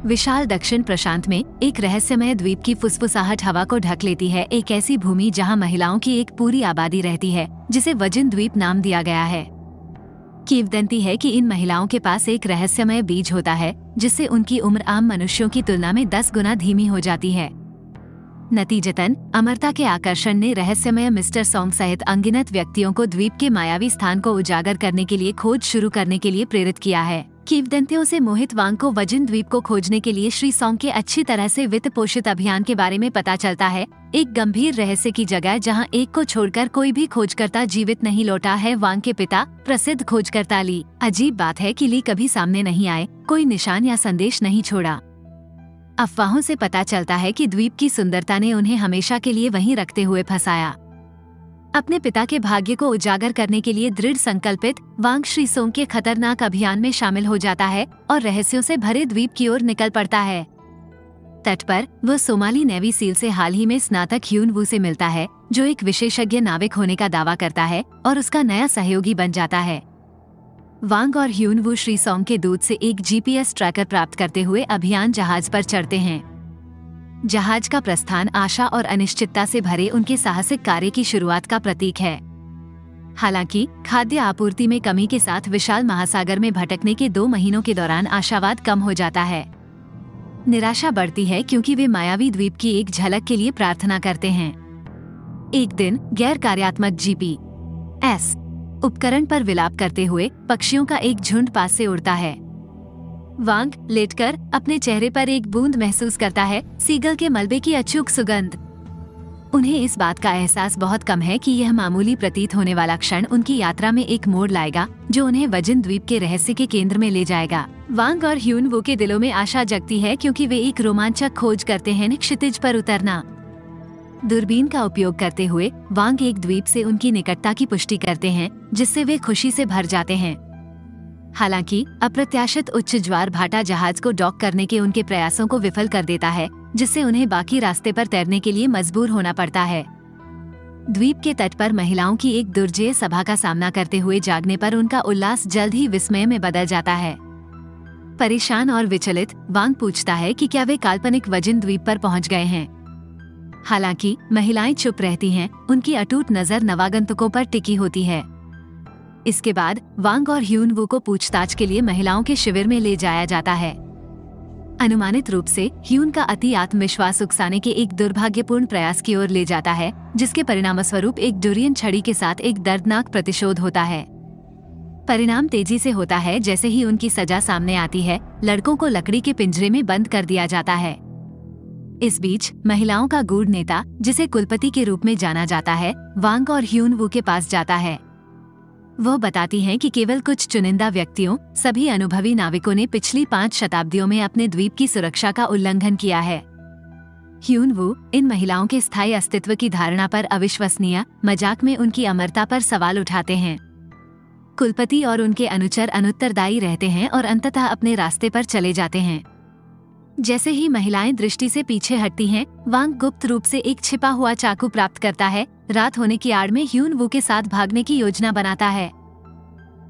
विशाल दक्षिण प्रशांत में एक रहस्यमय द्वीप की फुसफुसाहट हवा को ढक लेती है। एक ऐसी भूमि जहां महिलाओं की एक पूरी आबादी रहती है, जिसे वजिन द्वीप नाम दिया गया है। किंवदंती है कि इन महिलाओं के पास एक रहस्यमय बीज होता है, जिससे उनकी उम्र आम मनुष्यों की तुलना में 10 गुना धीमी हो जाती है। नतीजतन अमरता के आकर्षण ने रहस्यमय मिस्टर सॉन्ग सहित अनगिनत व्यक्तियों को द्वीप के मायावी स्थान को उजागर करने के लिए खोज शुरू करने के लिए प्रेरित किया है। किंवदंतियों से मोहित वांग को वजिन द्वीप को खोजने के लिए श्री सॉन्ग के अच्छी तरह से वित्त पोषित अभियान के बारे में पता चलता है। एक गंभीर रहस्य की जगह जहां एक को छोड़कर कोई भी खोजकर्ता जीवित नहीं लौटा है। वांग के पिता प्रसिद्ध खोजकर्ता ली। अजीब बात है कि ली कभी सामने नहीं आए, कोई निशान या संदेश नहीं छोड़ा। अफवाहों से पता चलता है कि द्वीप की सुंदरता ने उन्हें हमेशा के लिए वहीं रखते हुए फंसाया। अपने पिता के भाग्य को उजागर करने के लिए दृढ़ संकल्पित वांग श्री सोंग के खतरनाक अभियान में शामिल हो जाता है और रहस्यों से भरे द्वीप की ओर निकल पड़ता है। तट पर वह सोमाली नेवी सील से हाल ही में स्नातक ह्यून वू से मिलता है, जो एक विशेषज्ञ नाविक होने का दावा करता है और उसका नया सहयोगी बन जाता है। वांग और ह्यून वू श्री सॉन्ग के दूत से एक जीपीएस ट्रैकर प्राप्त करते हुए अभियान जहाज पर चढ़ते हैं। जहाज का प्रस्थान आशा और अनिश्चितता से भरे उनके साहसिक कार्य की शुरुआत का प्रतीक है। हालांकि खाद्य आपूर्ति में कमी के साथ विशाल महासागर में भटकने के 2 महीनों के दौरान आशावाद कम हो जाता है। निराशा बढ़ती है क्योंकि वे मायावी द्वीप की एक झलक के लिए प्रार्थना करते हैं। एक दिन गैर कार्यात्मक जीपीएस उपकरण पर विलाप करते हुए पक्षियों का एक झुंड पास से उड़ता है। वांग लेटकर अपने चेहरे पर एक बूंद महसूस करता है, सीगल के मलबे की अचूक सुगंध। उन्हें इस बात का एहसास बहुत कम है कि यह मामूली प्रतीत होने वाला क्षण उनकी यात्रा में एक मोड़ लाएगा, जो उन्हें वजिन द्वीप के रहस्य के केंद्र में ले जाएगा। वांग और ह्यून वू के दिलों में आशा जगती है क्योंकि वे एक रोमांचक खोज करते हैं, क्षितिज पर उतरना। दूरबीन का उपयोग करते हुए वांग एक द्वीप से उनकी निकटता की पुष्टि करते हैं, जिससे वे खुशी से भर जाते हैं। हालांकि अप्रत्याशित उच्च ज्वार भाटा जहाज को डॉक करने के उनके प्रयासों को विफल कर देता है, जिससे उन्हें बाकी रास्ते पर तैरने के लिए मजबूर होना पड़ता है। द्वीप के तट पर महिलाओं की एक दुर्जय सभा का सामना करते हुए जागने पर उनका उल्लास जल्द ही विस्मय में बदल जाता है। परेशान और विचलित वांग पूछता है कि क्या वे काल्पनिक वजिन द्वीप पर पहुंच गए हैं। हालांकि महिलाएं चुप रहती हैं, उनकी अटूट नजर नवागंतुकों पर टिकी होती है। इसके बाद वांग और ह्यून वू को पूछताछ के लिए महिलाओं के शिविर में ले जाया जाता है। अनुमानित रूप से ह्यून का अति आत्मविश्वास उकसाने के एक दुर्भाग्यपूर्ण प्रयास की ओर ले जाता है, जिसके परिणामस्वरूप एक डुरियन छड़ी के साथ एक दर्दनाक प्रतिशोध होता है। परिणाम तेजी से होता है। जैसे ही उनकी सजा सामने आती है, लड़कों को लकड़ी के पिंजरे में बंद कर दिया जाता है। इस बीच महिलाओं का गूढ़ नेता, जिसे कुलपति के रूप में जाना जाता है, वांग और ह्यून वू के पास जाता है। वह बताती हैं कि केवल कुछ चुनिंदा व्यक्तियों, सभी अनुभवी नाविकों ने पिछली 5 शताब्दियों में अपने द्वीप की सुरक्षा का उल्लंघन किया है। ह्यून वू इन महिलाओं के स्थायी अस्तित्व की धारणा पर अविश्वसनीय मजाक में उनकी अमरता पर सवाल उठाते हैं। कुलपति और उनके अनुचर अनुत्तरदायी रहते हैं और अंततः अपने रास्ते पर चले जाते हैं। जैसे ही महिलाएं दृष्टि से पीछे हटती हैं, वांग गुप्त रूप से एक छिपा हुआ चाकू प्राप्त करता है। रात होने की आड़ में ह्यून वू के साथ भागने की योजना बनाता है।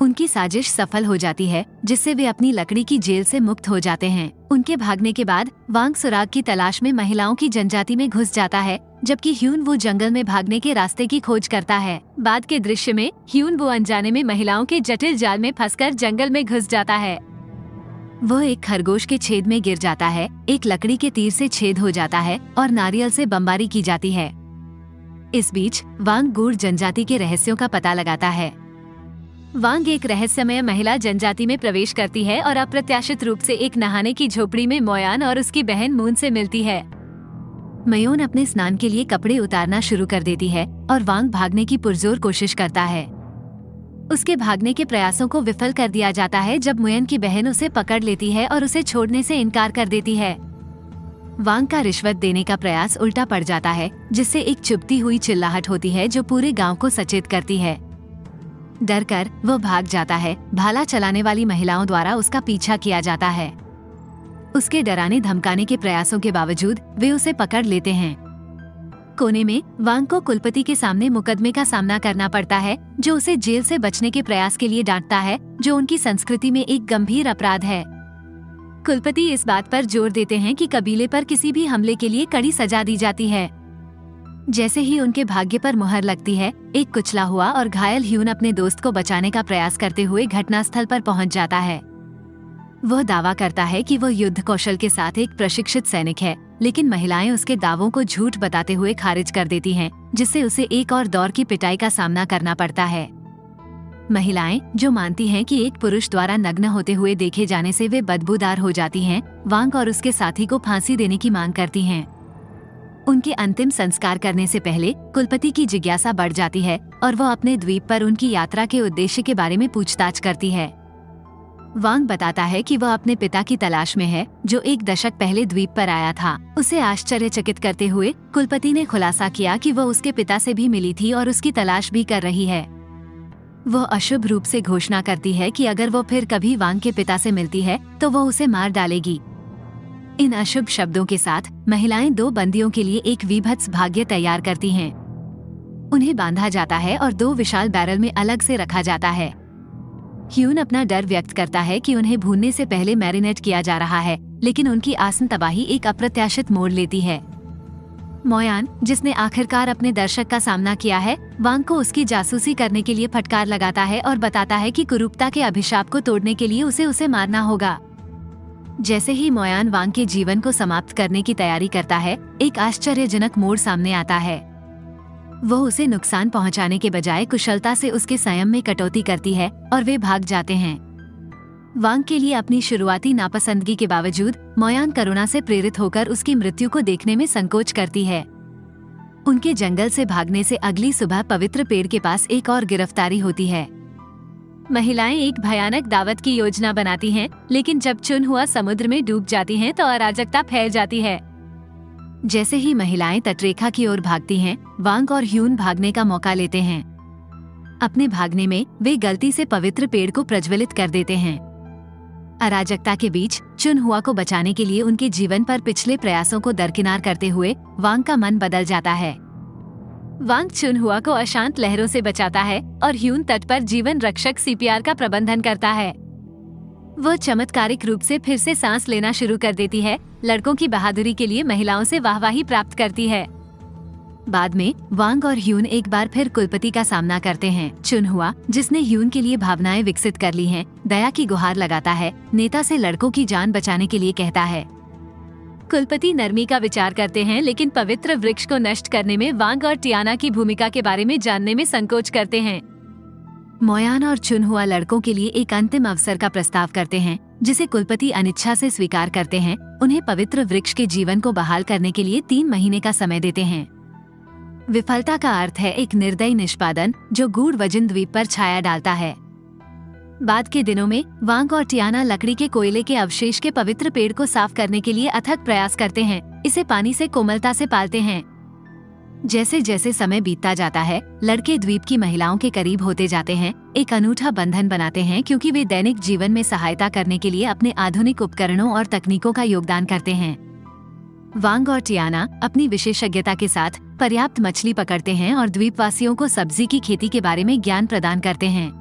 उनकी साजिश सफल हो जाती है, जिससे वे अपनी लकड़ी की जेल से मुक्त हो जाते हैं। उनके भागने के बाद वांग सुराग की तलाश में महिलाओं की जनजाति में घुस जाता है, जबकि ह्यून वू जंगल में भागने के रास्ते की खोज करता है। बाद के दृश्य में ह्यून वू अनजाने में महिलाओं के जटिल जाल में फंसकर जंगल में घुस जाता है। वह एक खरगोश के छेद में गिर जाता है, एक लकड़ी के तीर से छेद हो जाता है और नारियल से बमबारी की जाती है। इस बीच वांग गूढ़ जनजाति के रहस्यों का पता लगाता है। वांग एक रहस्यमय महिला जनजाति में प्रवेश करती है और अप्रत्याशित रूप से एक नहाने की झोपड़ी में मोयान और उसकी बहन मून से मिलती है। मयोन अपने स्नान के लिए कपड़े उतारना शुरू कर देती है और वांग भागने की पुरजोर कोशिश करता है। उसके भागने के प्रयासों को विफल कर दिया जाता है जब मुयन की बहन उसे पकड़ लेती है और उसे छोड़ने से इनकार कर देती है। वांग का रिश्वत देने का प्रयास उल्टा पड़ जाता है, जिससे एक चुभती हुई चिल्लाहट होती है जो पूरे गांव को सचेत करती है। डर कर वो भाग जाता है। भाला चलाने वाली महिलाओं द्वारा उसका पीछा किया जाता है। उसके डराने धमकाने के प्रयासों के बावजूद वे उसे पकड़ लेते हैं। कोने में वांग को कुलपति के सामने मुकदमे का सामना करना पड़ता है, जो उसे जेल से बचने के प्रयास के लिए डांटता है, जो उनकी संस्कृति में एक गंभीर अपराध है। कुलपति इस बात पर जोर देते हैं कि कबीले पर किसी भी हमले के लिए कड़ी सजा दी जाती है। जैसे ही उनके भाग्य पर मुहर लगती है, एक कुचला हुआ और घायल ह्यून अपने दोस्त को बचाने का प्रयास करते हुए घटनास्थल पर पहुंच जाता है। वह दावा करता है कि वह युद्ध कौशल के साथ एक प्रशिक्षित सैनिक है, लेकिन महिलाएं उसके दावों को झूठ बताते हुए खारिज कर देती हैं, जिससे उसे एक और दौर की पिटाई का सामना करना पड़ता है। महिलाएं, जो मानती हैं कि एक पुरुष द्वारा नग्न होते हुए देखे जाने से वे बदबूदार हो जाती हैं, वांग और उसके साथी को फांसी देने की मांग करती हैं। उनके अंतिम संस्कार करने से पहले कुलपति की जिज्ञासा बढ़ जाती है और वह अपने द्वीप पर उनकी यात्रा के उद्देश्य के बारे में पूछताछ करती है। वांग बताता है कि वह अपने पिता की तलाश में है, जो 1 दशक पहले द्वीप पर आया था। उसे आश्चर्यचकित करते हुए कुलपति ने खुलासा किया कि वह उसके पिता से भी मिली थी और उसकी तलाश भी कर रही है। वह अशुभ रूप से घोषणा करती है कि अगर वो फिर कभी वांग के पिता से मिलती है तो वह उसे मार डालेगी। इन अशुभ शब्दों के साथ महिलाएं 2 बंदियों के लिए एक विभत्स भाग्य तैयार करती हैं। उन्हें बांधा जाता है और 2 विशाल बैरल में अलग से रखा जाता है। ह्यून अपना डर व्यक्त करता है कि उन्हें भूनने से पहले मैरिनेट किया जा रहा है, लेकिन उनकी आसन तबाही एक अप्रत्याशित मोड़ लेती है। मोयान, जिसने आखिरकार अपने दर्शक का सामना किया है, वांग को उसकी जासूसी करने के लिए फटकार लगाता है और बताता है कि कुरूपता के अभिशाप को तोड़ने के लिए उसे मारना होगा। जैसे ही मोयान वांग के जीवन को समाप्त करने की तैयारी करता है, एक आश्चर्यजनक मोड़ सामने आता है। वह उसे नुकसान पहुंचाने के बजाय कुशलता से उसके संयम में कटौती करती है और वे भाग जाते हैं। वांग के लिए अपनी शुरुआती नापसंदगी के बावजूद मोयान करुणा से प्रेरित होकर उसकी मृत्यु को देखने में संकोच करती है। उनके जंगल से भागने से अगली सुबह पवित्र पेड़ के पास एक और गिरफ्तारी होती है। महिलाएं एक भयानक दावत की योजना बनाती हैं, लेकिन जब चुनहुआ समुद्र में डूब जाती हैं तो अराजकता फैल जाती है। जैसे ही महिलाएं तटरेखा की ओर भागती हैं, वांग और ह्यून भागने का मौका लेते हैं। अपने भागने में वे गलती से पवित्र पेड़ को प्रज्वलित कर देते हैं। अराजकता के बीच चुनहुआ को बचाने के लिए उनके जीवन पर पिछले प्रयासों को दरकिनार करते हुए वांग का मन बदल जाता है। वांग चुनहुआ को अशांत लहरों से बचाता है और ह्यून तट पर जीवन रक्षक सीपीआर का प्रबंधन करता है। वो चमत्कारिक रूप से फिर से सांस लेना शुरू कर देती है, लड़कों की बहादुरी के लिए महिलाओं से वाहवाही प्राप्त करती है। बाद में वांग और ह्यून एक बार फिर कुलपति का सामना करते हैं। चुनहुआ, जिसने ह्यून के लिए भावनाएं विकसित कर ली हैं, दया की गुहार लगाता है, नेता से लड़कों की जान बचाने के लिए कहता है। कुलपति नरमी का विचार करते हैं, लेकिन पवित्र वृक्ष को नष्ट करने में वांग और टियाना की भूमिका के बारे में जानने में संकोच करते हैं। मोयान और चुनहुआ लड़कों के लिए एक अंतिम अवसर का प्रस्ताव करते हैं, जिसे कुलपति अनिच्छा से स्वीकार करते हैं। उन्हें पवित्र वृक्ष के जीवन को बहाल करने के लिए 3 महीने का समय देते हैं। विफलता का अर्थ है एक निर्दयी निष्पादन, जो गूढ़ वजन द्वीप पर छाया डालता है। बाद के दिनों में वांग और टियाना लकड़ी के कोयले के अवशेष के पवित्र पेड़ को साफ करने के लिए अथक प्रयास करते हैं। इसे पानी से कोमलता से पालते हैं। जैसे जैसे समय बीतता जाता है, लड़के द्वीप की महिलाओं के करीब होते जाते हैं, एक अनूठा बंधन बनाते हैं, क्योंकि वे दैनिक जीवन में सहायता करने के लिए अपने आधुनिक उपकरणों और तकनीकों का योगदान करते हैं। वांग और टियाना अपनी विशेषज्ञता के साथ पर्याप्त मछली पकड़ते हैं और द्वीपवासियों को सब्जी की खेती के बारे में ज्ञान प्रदान करते हैं।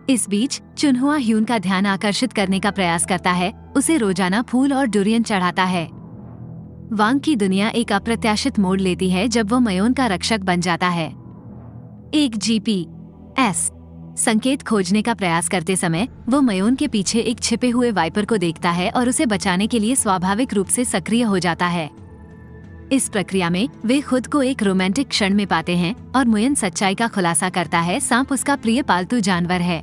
इस बीच चुनहुआ ह्यून का ध्यान आकर्षित करने का प्रयास करता है, उसे रोजाना फूल और डुरियन चढ़ाता है। वांग की दुनिया एक अप्रत्याशित मोड़ लेती है जब वो मयोन का रक्षक बन जाता है। एक GPS संकेत खोजने का प्रयास करते समय वो मयोन के पीछे एक छिपे हुए वाइपर को देखता है और उसे बचाने के लिए स्वाभाविक रूप से सक्रिय हो जाता है। इस प्रक्रिया में वे खुद को एक रोमांटिक क्षण में पाते हैं और मुयन सच्चाई का खुलासा करता है, सांप उसका प्रिय पालतू जानवर है।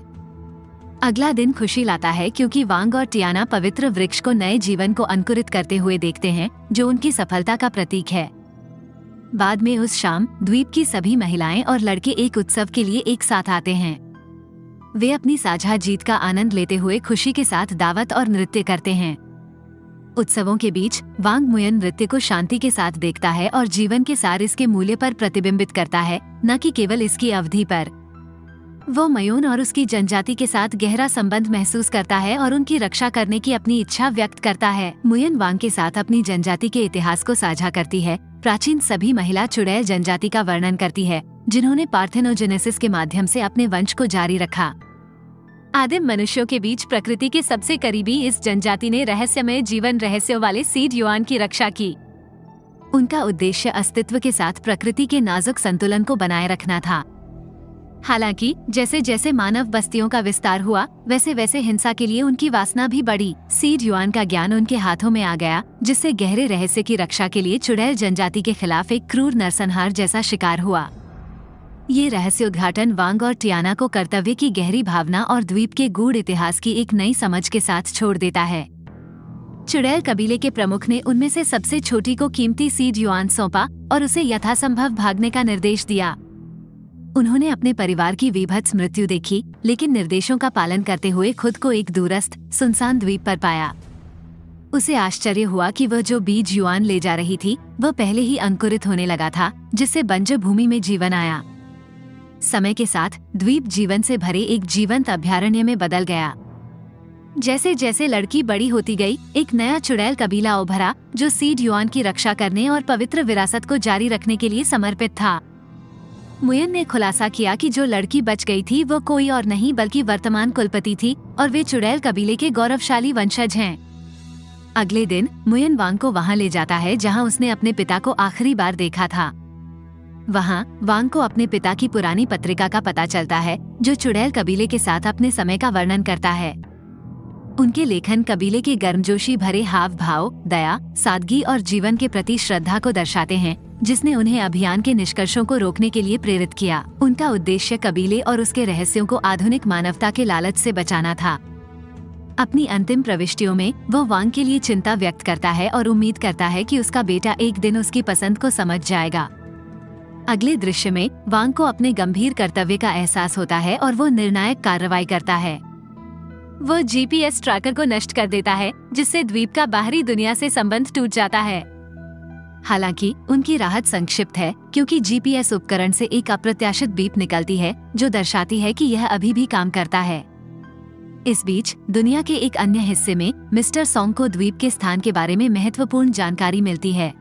अगला दिन खुशी लाता है, क्योंकि वांग और टियाना पवित्र वृक्ष को नए जीवन को अंकुरित करते हुए देखते हैं, जो उनकी सफलता का प्रतीक है। बाद में उस शाम द्वीप की सभी महिलाएं और लड़के एक उत्सव के लिए एक साथ आते हैं। वे अपनी साझा जीत का आनंद लेते हुए खुशी के साथ दावत और नृत्य करते हैं। उत्सवों के बीच वांग मुयन नृत्य को शांति के साथ देखता है और जीवन के सार इसके मूल्य पर प्रतिबिंबित करता है, न कि केवल इसकी अवधि पर। वो मयोन और उसकी जनजाति के साथ गहरा संबंध महसूस करता है और उनकी रक्षा करने की अपनी इच्छा व्यक्त करता है। मुयन वांग के साथ अपनी जनजाति के इतिहास को साझा करती है। प्राचीन सभी महिला चुड़ैल जनजाति का वर्णन करती है, जिन्होंने पार्थेनोजेनेसिस के माध्यम से अपने वंश को जारी रखा। आदिम मनुष्यों के बीच प्रकृति के सबसे करीबी इस जनजाति ने रहस्यमय जीवन रहस्यों वाले सीड युआन की रक्षा की। उनका उद्देश्य अस्तित्व के साथ प्रकृति के नाजुक संतुलन को बनाए रखना था। हालांकि जैसे जैसे मानव बस्तियों का विस्तार हुआ, वैसे वैसे हिंसा के लिए उनकी वासना भी बढ़ी। सीड युआन का ज्ञान उनके हाथों में आ गया, जिससे गहरे रहस्य की रक्षा के लिए चुड़ैल जनजाति के खिलाफ एक क्रूर नरसंहार जैसा शिकार हुआ। ये रहस्योद्घाटन वांग और टियाना को कर्तव्य की गहरी भावना और द्वीप के गूढ़ इतिहास की एक नई समझ के साथ छोड़ देता है। चुड़ैल कबीले के प्रमुख ने उनमें से सबसे छोटी को कीमती सीड युआन सौंपा और उसे यथासंभव भागने का निर्देश दिया। उन्होंने अपने परिवार की विभत्स मृत्यु देखी, लेकिन निर्देशों का पालन करते हुए खुद को एक दूरस्थ सुनसान द्वीप पर पाया। उसे आश्चर्य हुआ कि वह जो बीज युआन ले जा रही थी वह पहले ही अंकुरित होने लगा था, जिससे बंजर भूमि में जीवन आया। समय के साथ द्वीप जीवन से भरे एक जीवंत अभयारण्य में बदल गया। जैसे जैसे लड़की बड़ी होती गई, एक नया चुड़ैल कबीला उभरा जो सीड युआन की रक्षा करने और पवित्र विरासत को जारी रखने के लिए समर्पित था। मुयन ने खुलासा किया कि जो लड़की बच गई थी वो कोई और नहीं बल्कि वर्तमान कुलपति थी और वे चुड़ैल कबीले के गौरवशाली वंशज हैं। अगले दिन मुयन वांग को वहां ले जाता है जहां उसने अपने पिता को आखिरी बार देखा था। वहां वांग को अपने पिता की पुरानी पत्रिका का पता चलता है, जो चुड़ैल कबीले के साथ अपने समय का वर्णन करता है। उनके लेखन कबीले के गर्मजोशी भरे हाव भाव, दया, सादगी और जीवन के प्रति श्रद्धा को दर्शाते हैं, जिसने उन्हें अभियान के निष्कर्षों को रोकने के लिए प्रेरित किया। उनका उद्देश्य कबीले और उसके रहस्यों को आधुनिक मानवता के लालच से बचाना था। अपनी अंतिम प्रविष्टियों में वह वांग के लिए चिंता व्यक्त करता है और उम्मीद करता है कि उसका बेटा एक दिन उसकी पसंद को समझ जाएगा। अगले दृश्य में वांग को अपने गंभीर कर्तव्य का एहसास होता है और वो निर्णायक कार्रवाई करता है। वो जीपीएस ट्रैकर को नष्ट कर देता है, जिससे द्वीप का बाहरी दुनिया से संबंध टूट जाता है। हालांकि उनकी राहत संक्षिप्त है, क्योंकि जीपीएस उपकरण से एक अप्रत्याशित बीप निकलती है जो दर्शाती है कि यह अभी भी काम करता है। इस बीच दुनिया के एक अन्य हिस्से में मिस्टर सॉन्ग को द्वीप के स्थान के बारे में महत्वपूर्ण जानकारी मिलती है।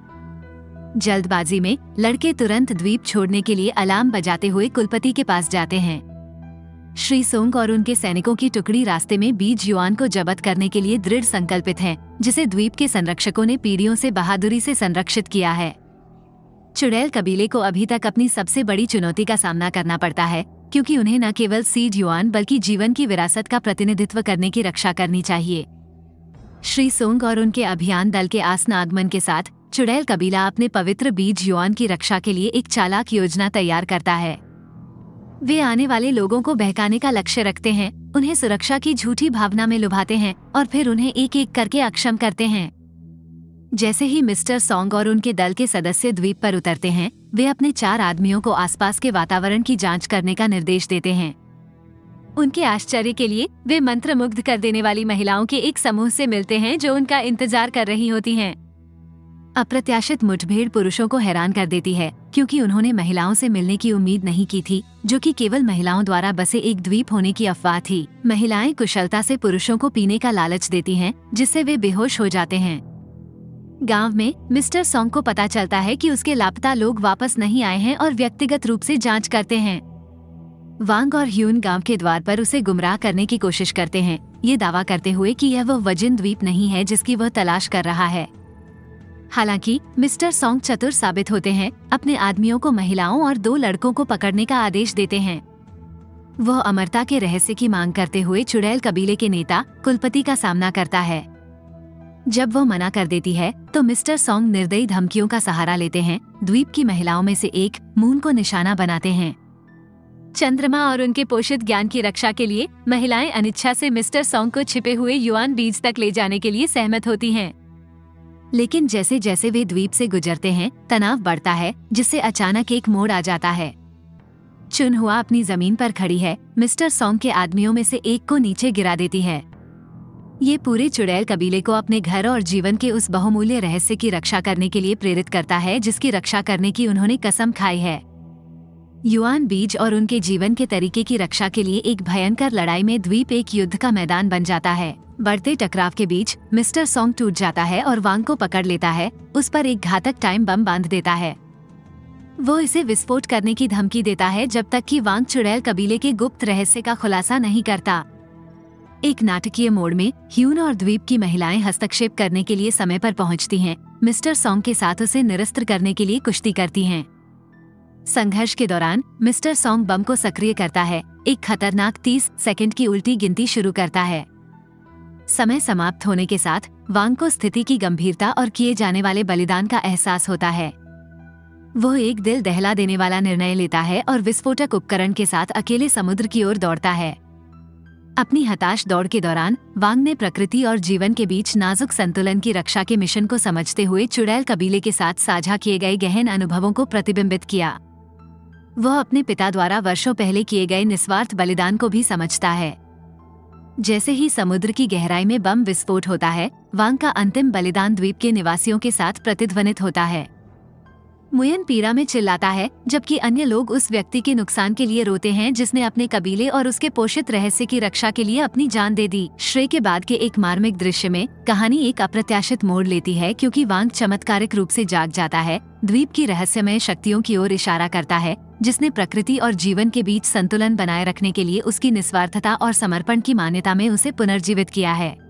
जल्दबाजी में लड़के तुरंत द्वीप छोड़ने के लिए अलार्म बजाते हुए कुलपति के पास जाते हैं। श्री सोंग और उनके सैनिकों की टुकड़ी रास्ते में बीज युआन को जब्त करने के लिए दृढ़ संकल्पित है, जिसे द्वीप के संरक्षकों ने पीढ़ियों से बहादुरी से संरक्षित किया है। चुड़ैल कबीले को अभी तक अपनी सबसे बड़ी चुनौती का सामना करना पड़ता है, क्योंकि उन्हें न केवल सीड युआन बल्कि जीवन की विरासत का प्रतिनिधित्व करने की रक्षा करनी चाहिए। श्री सोंग और उनके अभियान दल के आसन आगमन के साथ चुड़ैल कबीला अपने पवित्र बीज युआन की रक्षा के लिए एक चालाक योजना तैयार करता है। वे आने वाले लोगों को बहकाने का लक्ष्य रखते हैं, उन्हें सुरक्षा की झूठी भावना में लुभाते हैं और फिर उन्हें एक एक करके अक्षम करते हैं। जैसे ही मिस्टर सॉन्ग और उनके दल के सदस्य द्वीप पर उतरते हैं, वे अपने 4 आदमियों को आसपास के वातावरण की जांच करने का निर्देश देते हैं। उनके आश्चर्य के लिए वे मंत्रमुग्ध कर देने वाली महिलाओं के एक समूह से मिलते हैं जो उनका इंतजार कर रही होती हैं। अप्रत्याशित मुठभेड़ पुरुषों को हैरान कर देती है, क्योंकि उन्होंने महिलाओं से मिलने की उम्मीद नहीं की थी, जो कि केवल महिलाओं द्वारा बसे एक द्वीप होने की अफवाह थी। महिलाएं कुशलता से पुरुषों को पीने का लालच देती हैं, जिससे वे बेहोश हो जाते हैं। गांव में मिस्टर सॉन्ग को पता चलता है कि उसके लापता लोग वापस नहीं आए हैं और व्यक्तिगत रूप से जांच करते हैं। वांग और ह्यून गांव के द्वार पर उसे गुमराह करने की कोशिश करते हैं, ये दावा करते हुए कि यह वो वजिन द्वीप नहीं है जिसकी वह तलाश कर रहा है। हालांकि मिस्टर सॉन्ग चतुर साबित होते हैं, अपने आदमियों को महिलाओं और 2 लड़कों को पकड़ने का आदेश देते हैं। वह अमरता के रहस्य की मांग करते हुए चुड़ैल कबीले के नेता कुलपति का सामना करता है। जब वह मना कर देती है तो मिस्टर सॉन्ग निर्दयी धमकियों का सहारा लेते हैं। द्वीप की महिलाओं में से एक मून को निशाना बनाते हैं। चंद्रमा और उनके पोषित ज्ञान की रक्षा के लिए महिलाएं अनिच्छा से मिस्टर सॉन्ग को छिपे हुए युआन बीज तक ले जाने के लिए सहमत होती हैं। लेकिन जैसे जैसे वे द्वीप से गुजरते हैं, तनाव बढ़ता है, जिससे अचानक एक मोड़ आ जाता है। चुनहुआ अपनी जमीन पर खड़ी है, मिस्टर सॉन्ग के आदमियों में से एक को नीचे गिरा देती है। ये पूरे चुड़ैल कबीले को अपने घर और जीवन के उस बहुमूल्य रहस्य की रक्षा करने के लिए प्रेरित करता है, जिसकी रक्षा करने की उन्होंने कसम खाई है। युआन बीज और उनके जीवन के तरीके की रक्षा के लिए एक भयंकर लड़ाई में द्वीप एक युद्ध का मैदान बन जाता है। बढ़ते टकराव के बीच मिस्टर सॉन्ग टूट जाता है और वांग को पकड़ लेता है, उस पर एक घातक टाइम बम बांध देता है। वो इसे विस्फोट करने की धमकी देता है जब तक कि वांग चुड़ैल कबीले के गुप्त रहस्य का खुलासा नहीं करता। एक नाटकीय मोड़ में ह्यून और द्वीप की महिलाएं हस्तक्षेप करने के लिए समय पर पहुंचती हैं। मिस्टर सॉन्ग के साथ उसे निरस्त करने के लिए कुश्ती करती हैं। संघर्ष के दौरान मिस्टर सॉन्ग बम को सक्रिय करता है, एक खतरनाक 30 सेकंड की उल्टी गिनती शुरू करता है। समय समाप्त होने के साथ वांग को स्थिति की गंभीरता और किए जाने वाले बलिदान का एहसास होता है। वो एक दिल दहला देने वाला निर्णय लेता है और विस्फोटक उपकरण के साथ अकेले समुद्र की ओर दौड़ता है। अपनी हताश दौड़ के दौरान वांग ने प्रकृति और जीवन के बीच नाजुक संतुलन की रक्षा के मिशन को समझते हुए चुड़ैल कबीले के साथ साझा किए गए गहन अनुभवों को प्रतिबिंबित किया। वह अपने पिता द्वारा वर्षों पहले किए गए निस्वार्थ बलिदान को भी समझता है। जैसे ही समुद्र की गहराई में बम विस्फोट होता है, वांग का अंतिम बलिदान द्वीप के निवासियों के साथ प्रतिध्वनित होता है। मुयन पीड़ा में चिल्लाता है, जबकि अन्य लोग उस व्यक्ति के नुकसान के लिए रोते हैं जिसने अपने कबीले और उसके पोषित रहस्य की रक्षा के लिए अपनी जान दे दी। श्रेय के बाद के एक मार्मिक दृश्य में कहानी एक अप्रत्याशित मोड़ लेती है, क्योंकि वांग चमत्कारिक रूप से जाग जाता है, द्वीप की रहस्यमय शक्तियों की ओर इशारा करता है, जिसने प्रकृति और जीवन के बीच संतुलन बनाए रखने के लिए उसकी निस्वार्थता और समर्पण की मान्यता में उसे पुनर्जीवित किया है।